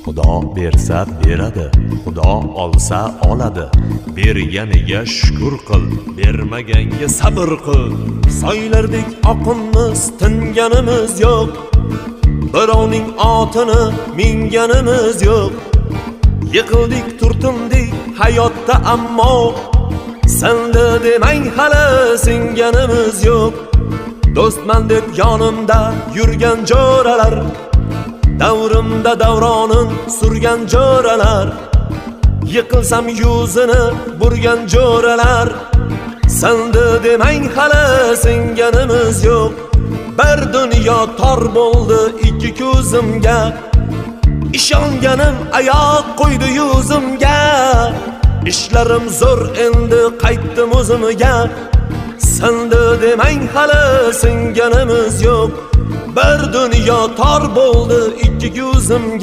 Xudo bersa beradi, Xudo olsa oladi. Berganiga shukr qil, bermaganga sabr qil. Soylardek oqimiz tinganimiz yo'q, birovning otini minganimiz yo'q. Yiqildik, turtindik hayotda, ammo senda demang hali singanimiz yo'q. Do'stman deb yonimda yurgan jo'ralar, davrimda davronin surgan jo'ralar, yiqilsam yuzini burgan jo'ralar, senda demang hali singanimiz yo'q. Bir dunyo tor bo'ldi ikki ko'zimga, ishonganim oyoq qo'ydi yuzimga. Ishlarim zo'r endi qaytdim o'zimga, senda demang hali singanimiz yo'q. Bir dunyo tor bo'ldi ikki ko'zimga.